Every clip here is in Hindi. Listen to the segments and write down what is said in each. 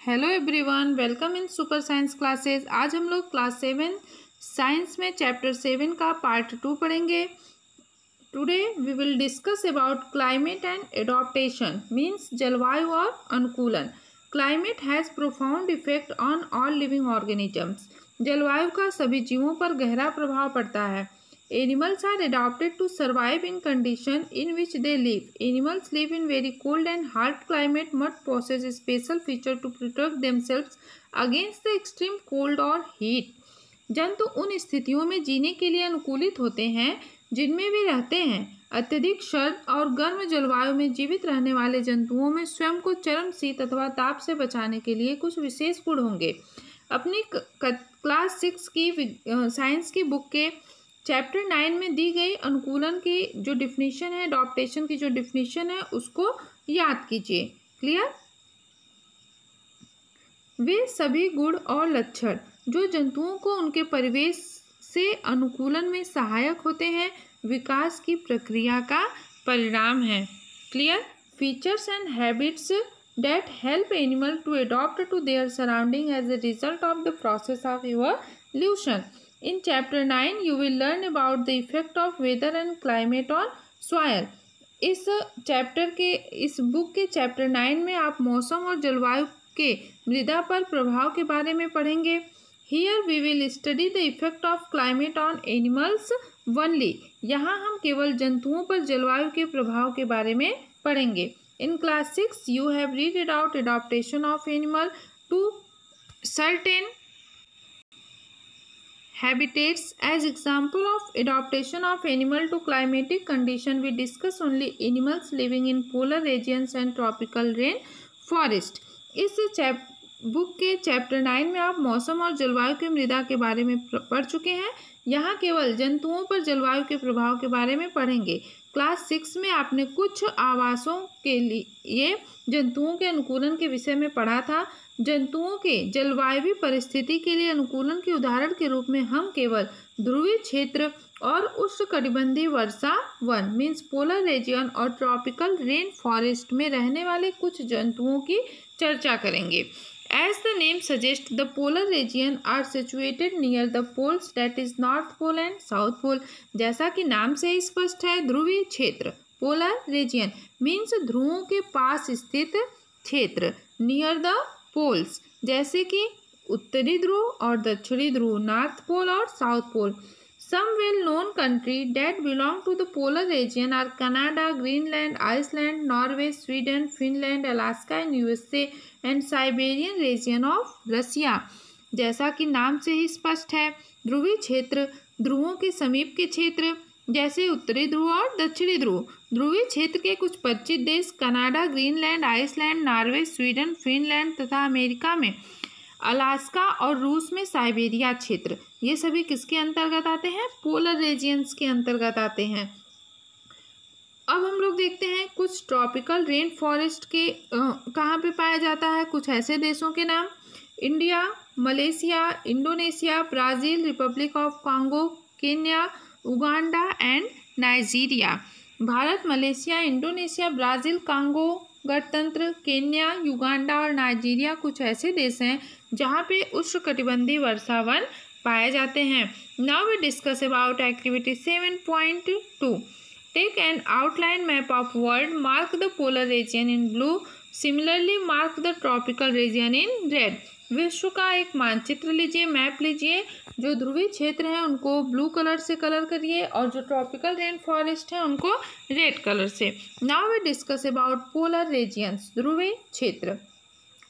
Hello everyone, welcome in super science classes. आज हम लोग क्लास 7 साइंस में चैप्टर 7 का पार्ट 2 पढ़ेंगे। Today we will discuss about climate and adaptation, means जलवायु और अनुकूलन। Climate has profound effect on all living organisms. जलवायु का सभी जीवों पर गहरा प्रभाव पड़ता है। Animals are adapted to survive in condition in which they live. Animals live in very cold and hard climate but possess a special feature to protect themselves against the extreme cold or heat. जंतु उन स्थितियों में जीने के लिए अनुकूलित होते हैं जिनमें वे रहते हैं। अत्यधिक सर्द और गर्म जलवायु में जीवित रहने वाले जंतुओं में स्वयं को चरम शीत अथवा ताप से बचाने के लिए कुछ विशेष गुण होंगे। अपनी क्लास 6 की साइंस की बुक के चैप्टर 9 में दी गई अनुकूलन की जो डिफिनीशन है, अडॉप्टेशन की जो डिफिनीशन है, उसको याद कीजिए। क्लियर? वे सभी गुण और लक्षण जो जंतुओं को उनके परिवेश से अनुकूलन में सहायक होते हैं, विकास की प्रक्रिया का परिणाम है। Clear? Features and habits that help animal to adapt to their surrounding as a result of the process of evolution. In chapter 9 you will learn about the effect of weather and climate on soil. इस चैप्टर के इस बुक के चैप्टर 9 में आप मौसम और जलवायु के मृदा पर प्रभाव के बारे में पढ़ेंगे। Here we will study the effect of climate on animals only. यहाँ हम केवल जंतुओं पर जलवायु के प्रभाव के बारे में पढ़ेंगे। In class 6 you have read about adaptation of animal to certain habitats. As example of adaptation of animal to climatic condition, we discuss only animals living in polar regions and tropical rain forest. इस बुक के चैप्टर 9 में आप मौसम और जलवायु के मृदा के बारे में पढ़ चुके हैं। यहाँ केवल जंतुओं पर जलवायु के प्रभाव के बारे में पढ़ेंगे। क्लास 6 में आपने कुछ आवासों के लिए जंतुओं के अनुकूलन के विषय में पढ़ा था। जंतुओं के जलवायु परिस्थिति के लिए अनुकूलन के उदाहरण के रूप में हम केवल ध्रुवीय क्षेत्र और उष्णकटिबंधीय वर्षा वन मीन्स पोलर रीजन और ट्रॉपिकल रेन फॉरेस्ट में रहने वाले कुछ जंतुओं की चर्चा करेंगे। As the name suggests, the polar region are situated near the poles, that is North Pole and South Pole. जैसा कि नाम से ही स्पष्ट है, ध्रुवीय क्षेत्र polar region means ध्रुवों के पास स्थित क्षेत्र near the poles, जैसे कि उत्तरी ध्रुव और दक्षिणी ध्रुव North Pole और South Pole. Some well-known countries that belong to the polar region are Canada, Greenland, Iceland, Norway, Sweden, Finland, Alaska and USA and Siberian region of Russia. जैसा कि नाम से ही स्पष्ट है, ध्रुवीय क्षेत्र ध्रुवों के समीप के क्षेत्र जैसे उत्तरी ध्रुव और दक्षिणी ध्रुव। ध्रुवीय क्षेत्र के कुछ परिचित देश Canada, Greenland, Iceland, Norway, Sweden, Finland तथा अमेरिका में अलास्का और रूस में साइबेरिया क्षेत्र, ये सभी किसके अंतर्गत आते हैं? पोलर रीजियंस के अंतर्गत आते हैं। अब हम लोग देखते हैं कुछ ट्रॉपिकल रेन फॉरेस्ट के कहाँ पे पाया जाता है। कुछ ऐसे देशों के नाम: India, Malaysia, Indonesia, Brazil, Republic of Congo, Kenya, Uganda and Nigeria. Bharat, Malaysia, Indonesia, Brazil, Congo गणतंत्र, केन्या, युगांडा और नाइजीरिया कुछ ऐसे देश हैं जहाँ पे उष्णकटिबंधीय वर्षा वन पाए जाते हैं। Now we discuss about activity 7.2. Take an outline map of world, mark the polar region in blue, similarly mark the tropical region in red. विश्व का एक मानचित्र लीजिए, मैप लीजिए। जो ध्रुवीय क्षेत्र हैं उनको ब्लू कलर से कलर करिए और जो ट्रॉपिकल रेन फॉरेस्ट है उनको रेड कलर से। Now we discuss about polar regions, ध्रुवीय क्षेत्र।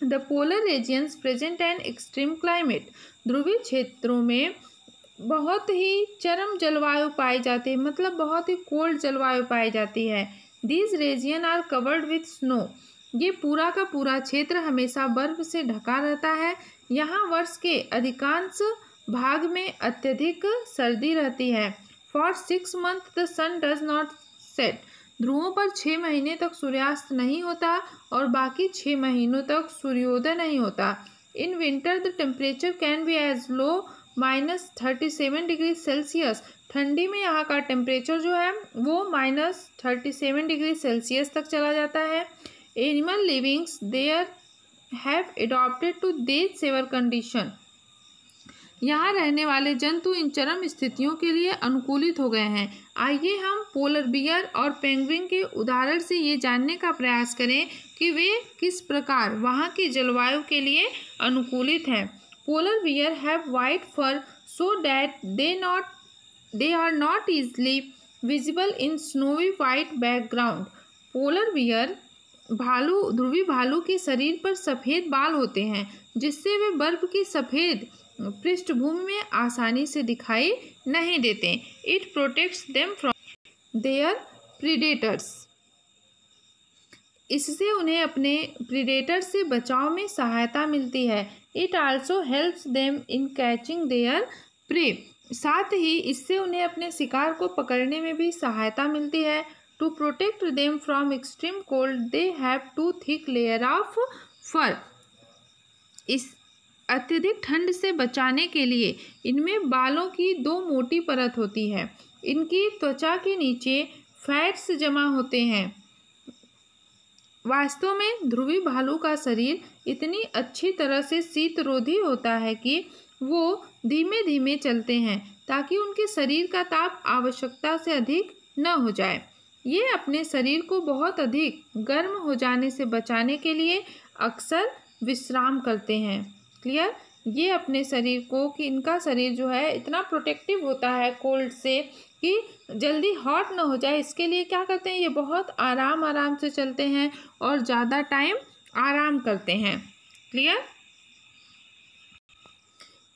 The polar regions present an extreme climate. ध्रुवीय क्षेत्रों में बहुत ही चरम जलवायु पाई जाती है, मतलब बहुत ही कोल्ड जलवायु पाई जाती है। These region are covered with snow. ये पूरा का पूरा क्षेत्र हमेशा बर्फ से ढका रहता है। यहाँ वर्ष के अधिकांश भाग में अत्यधिक सर्दी रहती है। For 6 months the sun does not set. ध्रुवों पर 6 महीने तक सूर्यास्त नहीं होता और बाकी 6 महीनों तक सूर्योदय नहीं होता। In winter the temperature can be as low -37 degree Celsius. ठंडी में यहाँ का टेम्परेचर जो है वो -37 डिग्री सेल्सियस तक चला जाता है। Animal livings there have adapted to this severe condition. यहाँ रहने वाले जंतु इन चरम स्थितियों के लिए अनुकूलित हो गए हैं। आइए हम पोलर बियर और पेंगुइन के उदाहरण से ये जानने का प्रयास करें कि वे किस प्रकार वहाँ की जलवायु के लिए अनुकूलित हैं। Polar bear have white fur so that they are not easily visible in snowy white background. Polar bear ध्रुवी भालू के शरीर पर सफ़ेद बाल होते हैं जिससे वे बर्फ की सफ़ेद पृष्ठभूमि में आसानी से दिखाई नहीं देते। It protects them from their predators. इससे उन्हें अपने प्रीडेटर से बचाव में सहायता मिलती है। It also helps them in catching there pray. साथ ही इससे उन्हें अपने शिकार को पकड़ने में भी सहायता मिलती है। To protect them from extreme cold they have to thick layer of fur. इस अत्यधिक ठंड से बचाने के लिए इनमें बालों की 2 मोटी परत होती है। इनकी त्वचा के नीचे फैट्स जमा होते हैं। वास्तव में ध्रुवी भालू का शरीर इतनी अच्छी तरह से शीतरोधी होता है कि वो धीमे धीमे चलते हैं ताकि उनके शरीर का ताप आवश्यकता से अधिक न हो जाए। ये अपने शरीर को बहुत अधिक गर्म हो जाने से बचाने के लिए अक्सर विश्राम करते हैं। क्लियर? ये अपने शरीर को कि इनका शरीर जो है इतना प्रोटेक्टिव होता है कोल्ड से कि जल्दी हॉट ना हो जाए, इसके लिए क्या करते हैं, ये बहुत आराम से चलते हैं और ज़्यादा टाइम आराम करते हैं। Clear?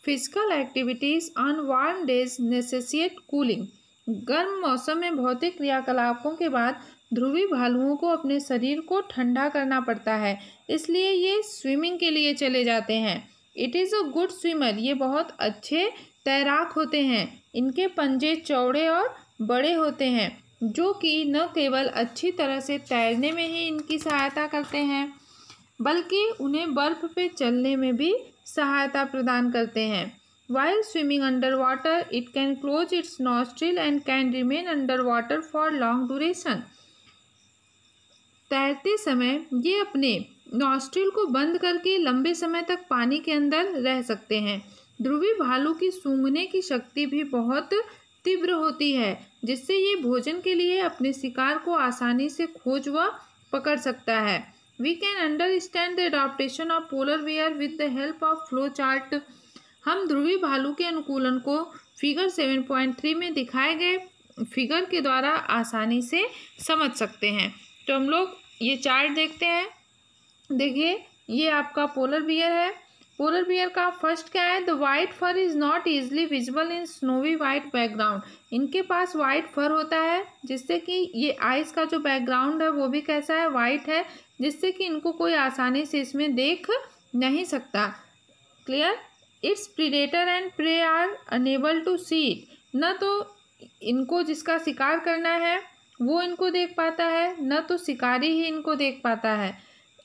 Physical activities on warm days necessitate cooling. गर्म मौसम में भौतिक क्रियाकलापों के बाद ध्रुवी भालुओं को अपने शरीर को ठंडा करना पड़ता है, इसलिए ये स्विमिंग के लिए चले जाते हैं। It is a good swimmer. ये बहुत अच्छे तैराक होते हैं। इनके पंजे चौड़े और बड़े होते हैं जो कि न केवल अच्छी तरह से तैरने में ही इनकी सहायता करते हैं बल्कि उन्हें बर्फ़ पे चलने में भी सहायता प्रदान करते हैं। While swimming underwater, it can close its nostril and can remain underwater for long duration. तैरते समय ये अपने नॉस्ट्रिल को बंद करके लंबे समय तक पानी के अंदर रह सकते हैं। ध्रुवी भालू की सूंघने की शक्ति भी बहुत तीव्र होती है जिससे ये भोजन के लिए अपने शिकार को आसानी से खोज व पकड़ सकता है। We can understand the adaptation of polar bear with the help of flow chart. हम ध्रुवी भालू के अनुकूलन को फिगर 7.3 में दिखाए गए फिगर के द्वारा आसानी से समझ सकते हैं। तो हम लोग ये चार्ट देखते हैं। देखिए, ये आपका पोलर बियर है। पोलर बियर का फर्स्ट क्या है, the white fur is not easily visible in snowy white background. इनके पास वाइट फर होता है जिससे कि ये आइस का जो बैकग्राउंड है वो भी कैसा है, वाइट है, जिससे कि इनको कोई आसानी से इसमें देख नहीं सकता। Clear? Its predator and prey are unable to see it. न तो इनको जिसका शिकार करना है वो इनको देख पाता है, न तो शिकारी ही इनको देख पाता है।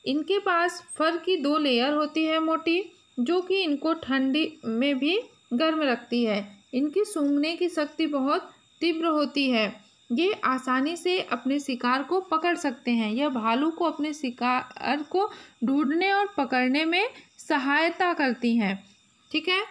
इनके पास फर की 2 लेयर होती है मोटी, जो कि इनको ठंडी में भी गर्म रखती है। इनकी सूंघने की शक्ति बहुत तीव्र होती है। ये आसानी से अपने शिकार को पकड़ सकते हैं। यह भालू को अपने शिकार को ढूंढने और पकड़ने में सहायता करती हैं। ठीक है?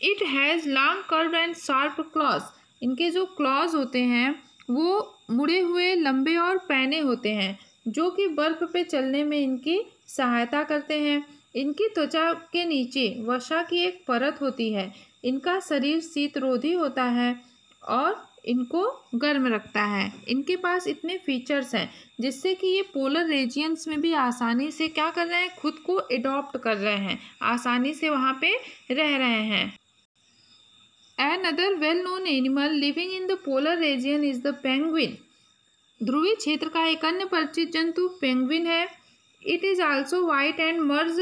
It has long curve and sharp clause. इनके जो क्लॉज होते हैं वो मुड़े हुए, लंबे और पैने होते हैं जो कि बर्फ़ पे चलने में इनकी सहायता करते हैं। इनकी त्वचा के नीचे वसा की एक परत होती है। इनका शरीर शीतरोधी होता है और इनको गर्म रखता है। इनके पास इतने फीचर्स हैं जिससे कि ये पोलर रीजियंस में भी आसानी से क्या कर रहे हैं, खुद को अडॉप्ट कर रहे हैं, आसानी से वहाँ पे रह रहे हैं। Another well-known animal living in the polar region is the penguin. ध्रुवीय क्षेत्र का एक अन्य परिचित जंतु पेंगुइन है। It is also white and merge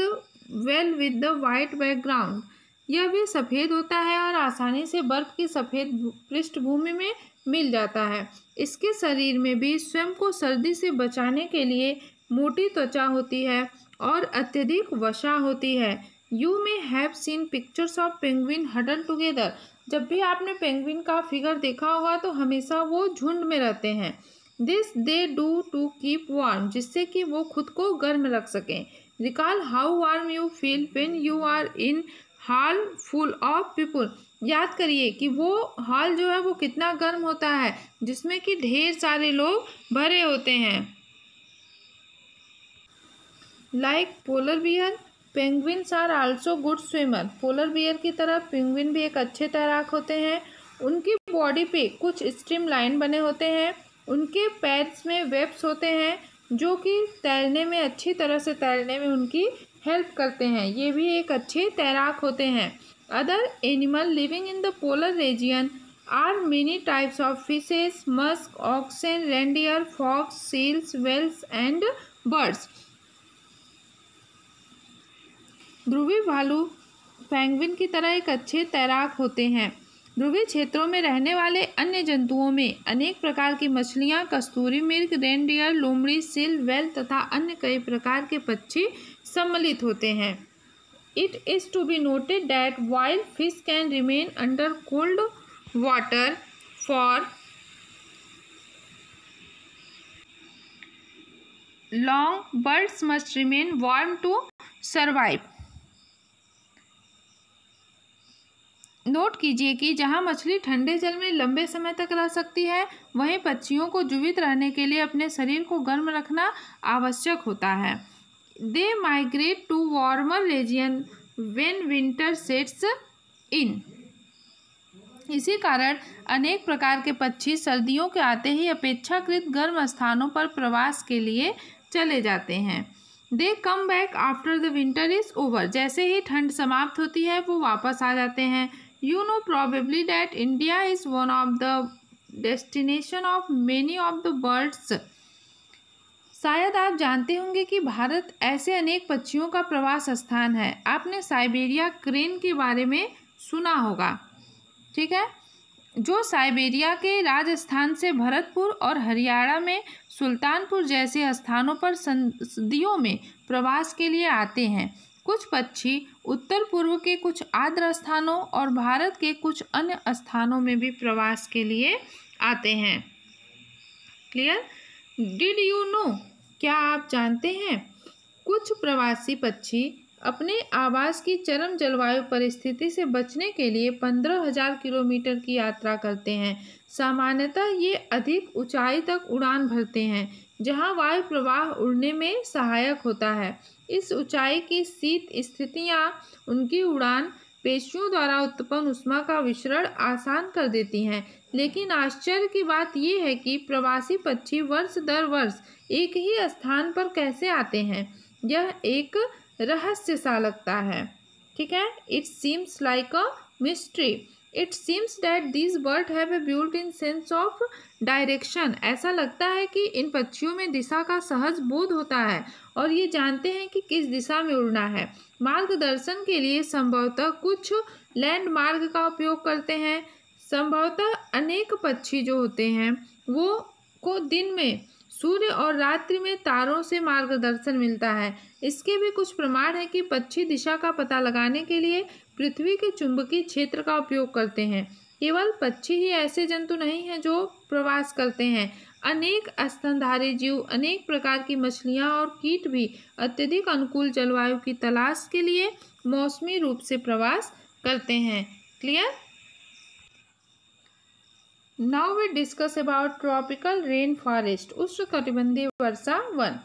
well with the white background. यह भी सफ़ेद होता है और आसानी से बर्फ़ की सफ़ेद पृष्ठभूमि में मिल जाता है। इसके शरीर में भी स्वयं को सर्दी से बचाने के लिए मोटी त्वचा होती है और अत्यधिक वसा होती है। You may have seen pictures of penguin huddle together. जब भी आपने पेंगुइन का फिगर देखा होगा तो हमेशा वो झुंड में रहते हैं। This they do to keep warm, जिससे कि वो खुद को गर्म रख सकें। Recall how warm you feel when you are in hall full of people. याद करिए कि वो हॉल जो है वो कितना गर्म होता है, जिसमें कि ढेर सारे लोग भरे होते हैं। Like polar bear, penguins are also good swimmer. Polar bear की तरह पेंगुइन भी एक अच्छे तैराक होते हैं। उनकी बॉडी पे कुछ स्ट्रीम लाइन बने होते हैं। उनके पैड्स में वेब्स होते हैं जो कि तैरने में, अच्छी तरह से तैरने में उनकी हेल्प करते हैं। ये भी एक अच्छे तैराक होते हैं। Other animal living in the polar region are many types of fishes, musk, oxen, reindeer, fox, seals, whales and birds. ध्रुवी भालू पेंगुइन की तरह एक अच्छे तैराक होते हैं। ध्रुवीय क्षेत्रों में रहने वाले अन्य जंतुओं में अनेक प्रकार की मछलियां, कस्तूरी मृग, रेनडियर, लोमड़ी, सील, व्हेल तथा अन्य कई प्रकार के पक्षी सम्मिलित होते हैं। It is to be noted that wild fish can remain under cold water for long, birds must remain warm to survive. Note कीजिए कि जहां मछली ठंडे जल में लंबे समय तक रह सकती है, वहीं पक्षियों को जीवित रहने के लिए अपने शरीर को गर्म रखना आवश्यक होता है। They migrate to warmer region when winter sets in. इसी कारण अनेक प्रकार के पक्षी सर्दियों के आते ही अपेक्षाकृत गर्म स्थानों पर प्रवास के लिए चले जाते हैं। They come back after the winter is over. जैसे ही ठंड समाप्त होती है वो वापस आ जाते हैं। You know probably that India is one of the destination of many of the birds. शायद आप जानते होंगे कि भारत ऐसे अनेक पक्षियों का प्रवास स्थान है। आपने साइबेरिया क्रेन के बारे में सुना होगा, ठीक है, जो साइबेरिया के राजस्थान से भरतपुर और हरियाणा में सुल्तानपुर जैसे स्थानों पर सर्दियों में प्रवास के लिए आते हैं। कुछ पक्षी उत्तर पूर्व के कुछ आर्द्र स्थानों और भारत के कुछ अन्य स्थानों में भी प्रवास के लिए आते हैं। क्लियर? Did you know? क्या आप जानते हैं? कुछ प्रवासी पक्षी अपने आवास की चरम जलवायु परिस्थिति से बचने के लिए 15,000 किलोमीटर की यात्रा करते हैं। सामान्यतः ये अधिक ऊंचाई तक उड़ान भरते हैं, जहां वायु प्रवाह उड़ने में सहायक होता है। इस ऊंचाई की शीत स्थितियां उनकी उड़ान पेशियों द्वारा उत्पन्न ऊष्मा का विसरण आसान कर देती हैं। लेकिन आश्चर्य की बात यह है कि प्रवासी पक्षी वर्ष दर वर्ष एक ही स्थान पर कैसे आते हैं, यह एक रहस्य सा लगता है। ठीक है, it seems like a mystery. It seems that these bird have a built in sense of direction. ऐसा लगता है कि इन पक्षियों में दिशा का सहज बोध होता है और ये जानते हैं कि किस दिशा में उड़ना है। मार्गदर्शन के लिए संभवतः कुछ लैंडमार्क का उपयोग करते हैं। संभवतः अनेक पक्षी जो होते हैं वो को दिन में सूर्य और रात्रि में तारों से मार्गदर्शन मिलता है। इसके भी कुछ प्रमाण है कि पक्षी दिशा का पता लगाने के लिए पृथ्वी के चुंबकीय क्षेत्र का उपयोग करते हैं। केवल पक्षी ही ऐसे जंतु नहीं हैं जो प्रवास करते हैं। अनेक स्तनधारी जीव, अनेक प्रकार की मछलियां और कीट भी अत्यधिक अनुकूल जलवायु की तलाश के लिए मौसमी रूप से प्रवास करते हैं। Clear? Now we discuss about tropical rainforest. उष्णकटिबंधीय वर्षा one.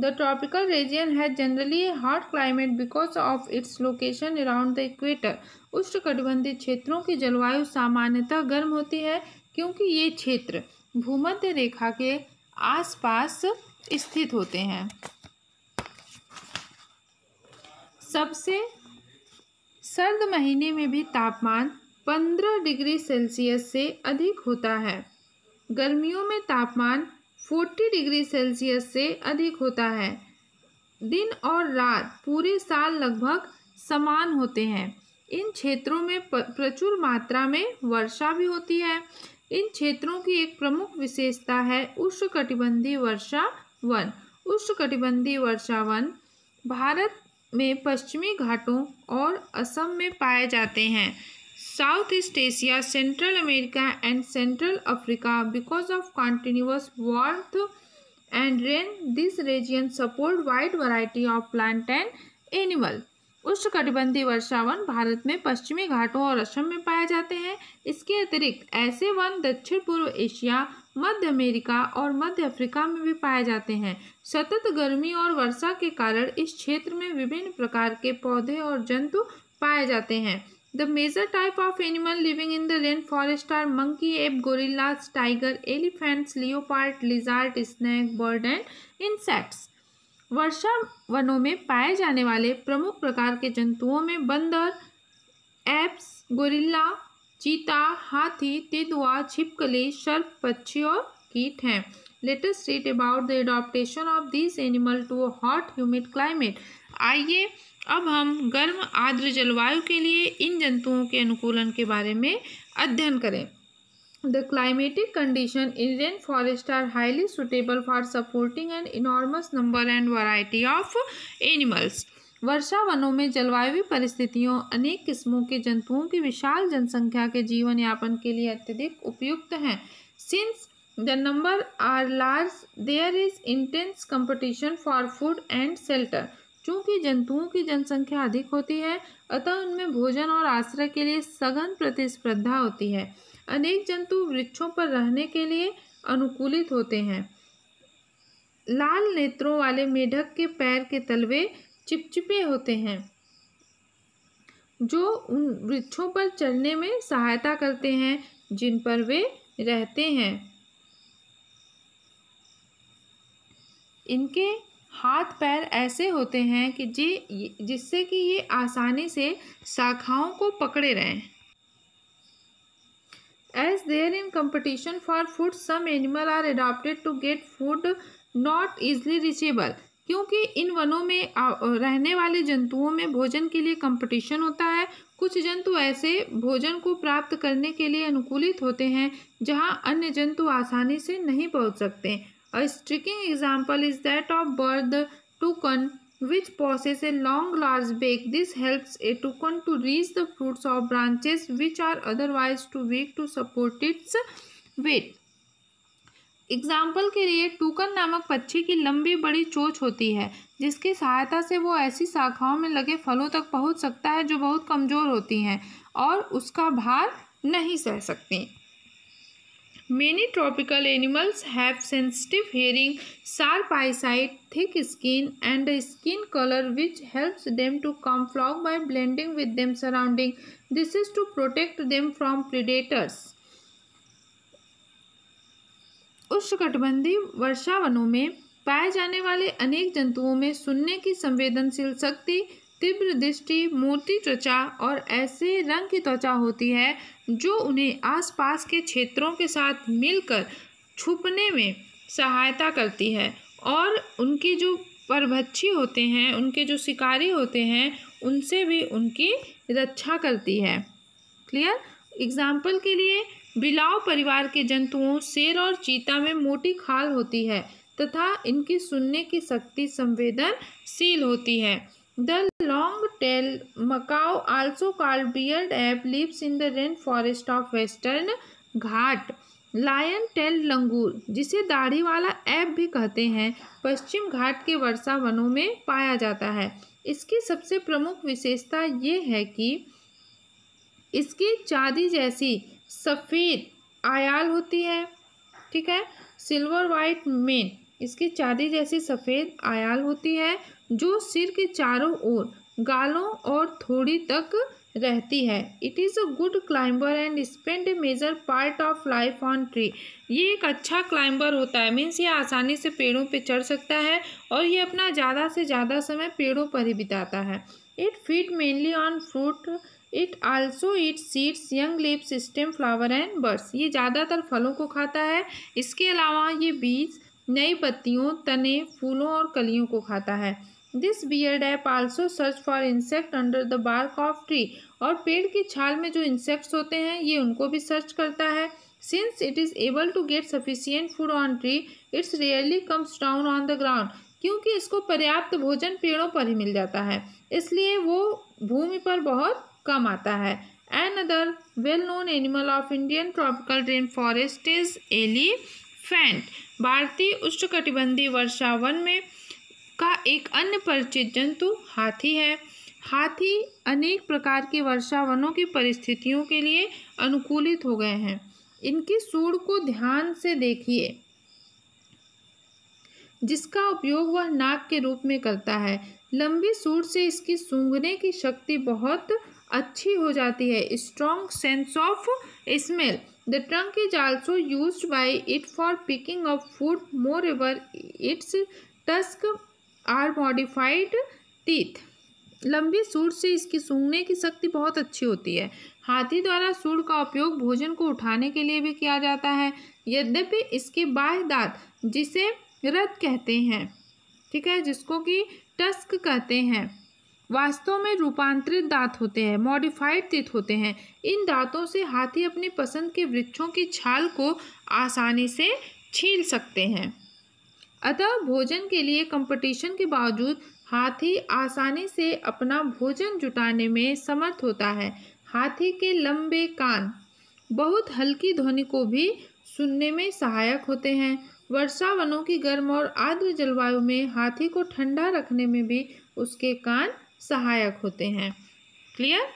The tropical region has generally a hot climate because of its location around the equator. उष्णकटिबंधीय क्षेत्रों की जलवायु सामान्यतः गर्म होती है क्योंकि ये क्षेत्र भूमध्य रेखा के आसपास स्थित होते हैं। सबसे सर्द महीने में भी तापमान 15 डिग्री सेल्सियस से अधिक होता है। गर्मियों में तापमान 40 डिग्री सेल्सियस से अधिक होता है। दिन और रात पूरे साल लगभग समान होते हैं। इन क्षेत्रों में प्रचुर मात्रा में वर्षा भी होती है। इन क्षेत्रों की एक प्रमुख विशेषता है उष्णकटिबंधीय वर्षा वन। उष्णकटिबंधीय वर्षा वन भारत में पश्चिमी घाटों और असम में पाए जाते हैं। South east Asia, central America and central Africa, because of continuous warmth and rain. This region support wide variety of plant and animal. उष्णकटिबंधीय वर्षा वन भारत में पश्चिमी घाटों और असम में पाए जाते हैं। इसके अतिरिक्त ऐसे वन दक्षिण पूर्व एशिया, मध्य अमेरिका और मध्य अफ्रीका में भी पाए जाते हैं। सतत गर्मी और वर्षा के कारण इस क्षेत्र में विभिन्न प्रकार के पौधे और जंतु पाए जाते हैं। The major type of animal living in the rainforest are monkey, ape, gorillas, tiger, elephants, leopard, lizard, snake, bird and insects. वर्षा वनों में पाए जाने वाले प्रमुख प्रकार के जंतुओं में बंदर, एप्स, गोरिल्ला, चीता, हाथी, तेंदुआ, छिपकली, सर्प, पक्षी और कीट हैं। Let us read about the adaptation of these animals to a hot, humid climate. आइए अब हम गर्म आर्द्र जलवायु के लिए इन जंतुओं के अनुकूलन के बारे में अध्ययन करें। The climatic condition in rainforest are highly suitable for supporting an enormous number and variety of animals. वर्षा वनों में जलवायु परिस्थितियों अनेक किस्मों के जंतुओं की विशाल जनसंख्या के जीवन यापन के लिए अत्यधिक उपयुक्त हैं। Since the number are large, there is intense competition for food and shelter. चूंकि जंतुओं की जनसंख्या अधिक होती है, अतः उनमें भोजन और आश्रय के लिए सघन प्रतिस्पर्धा होती है। अनेक जंतु वृक्षों पर रहने के लिए अनुकूलित होते हैं। लाल नेत्रों वाले मेढक के पैर के तलवे चिपचिपे होते हैं, जो उन वृक्षों पर चढ़ने में सहायता करते हैं जिन पर वे रहते हैं। इनके हाथ पैर ऐसे होते हैं कि जिससे कि ये आसानी से शाखाओं को पकड़े रहें। As they are in competition for food, some animals are adapted to get food not easily reachable. क्योंकि इन वनों में रहने वाले जंतुओं में भोजन के लिए कंपटीशन होता है, कुछ जंतु ऐसे भोजन को प्राप्त करने के लिए अनुकूलित होते हैं जहां अन्य जंतु आसानी से नहीं पहुंच सकते। A striking example is that of bird toucan, which possesses a long, large beak. This helps a toucan to reach the fruits of branches which are otherwise too weak to support its weight. Example के लिए टूकन नामक पक्षी की लंबी बड़ी चोंच होती है, जिसकी सहायता से वो ऐसी शाखाओं में लगे फलों तक पहुंच सकता है जो बहुत कमजोर होती हैं और उसका भार नहीं सह सकती। Many tropical animals have sensitive hearing, sharp eyesight, thick skin, and a skin color which helps them to camouflage by blending with their surroundings. This is to protect them from predators. उष्णकटिबंधीय वर्षा वनों में पाए जाने वाले अनेक जंतुओं में सुनने की संवेदनशील शक्ति, तीव्र दृष्टि, मोटी त्वचा और ऐसे रंग की त्वचा होती है जो उन्हें आसपास के क्षेत्रों के साथ मिलकर छुपने में सहायता करती है और उनकी जो परभक्षी होते हैं, उनके जो शिकारी होते हैं, उनसे भी उनकी रक्षा करती है। क्लियर? एग्जाम्पल के लिए बिलाव परिवार के जंतुओं शेर और चीता में मोटी खाल होती है तथा इनकी सुनने की शक्ति संवेदनशील होती है। The long-tailed macaw, also called beard ape, lives in the rainforest of western Ghat. Lion tailed langur, जिसे दाढ़ी वाला ऐप भी कहते हैं, पश्चिम घाट के वर्षा वनों में पाया जाता है। इसकी सबसे प्रमुख विशेषता ये है कि इसकी चांदी जैसी सफ़ेद आयाल होती है। ठीक है, सिल्वर वाइट मेन, इसकी चांदी जैसी सफ़ेद आयाल होती है जो सिर के चारों ओर, गालों और थोड़ी तक रहती है। It is a good climber and spend a major part of life on tree. ये एक अच्छा क्लाइंबर होता है, मीन्स ये आसानी से पेड़ों पे चढ़ सकता है और ये अपना ज़्यादा से ज़्यादा समय पेड़ों पर ही बिताता है। It feed mainly on fruit, it also eat seeds, young leaves, stem, flower and birds. ये ज़्यादातर फलों को खाता है। इसके अलावा ये बीज, नई पत्तियों, तने, फूलों और कलियों को खाता है। This beard ape also search for insect under the bark of tree. और पेड़ की छाल में जो इंसेक्ट्स होते हैं ये उनको भी सर्च करता है। Since it is able to get sufficient food on tree, it's rarely comes down on the ground. क्योंकि इसको पर्याप्त भोजन पेड़ों पर ही मिल जाता है, इसलिए वो भूमि पर बहुत कम आता है। Another well-known animal of Indian tropical rainforest is elephant. भारतीय उष्णकटिबंधीय वर्षावन में का एक अन्य परिचित जंतु हाथी है। हाथी अनेक प्रकार के वर्षावनों की परिस्थितियों के लिए अनुकूलित हो गए हैं। इनकी सूंड को ध्यान से देखिए, जिसका उपयोग वह नाक के रूप में करता है। लंबी सूंड से इसकी सूंघने की शक्ति बहुत अच्छी हो जाती है। Strong sense of smell. The trunk is also used by it for picking up food. Moreover its tusk are modified teeth. लंबी सूंड से इसकी सूंघने की शक्ति बहुत अच्छी होती है। हाथी द्वारा सूंड का उपयोग भोजन को उठाने के लिए भी किया जाता है। यद्यपि इसके बाह्य दांत, जिसे रथ कहते हैं, ठीक है, जिसको कि टस्क कहते हैं, वास्तव में रूपांतरित दांत होते हैं, मॉडिफाइड टीथ होते हैं। इन दांतों से हाथी अपनी पसंद के वृक्षों की छाल को आसानी से छील सकते हैं। अतः भोजन के लिए कंपटीशन के बावजूद हाथी आसानी से अपना भोजन जुटाने में समर्थ होता है। हाथी के लंबे कान बहुत हल्की ध्वनि को भी सुनने में सहायक होते हैं। वर्षावनों की गर्म और आर्द्र जलवायु में हाथी को ठंडा रखने में भी उसके कान सहायक होते हैं। क्लियर?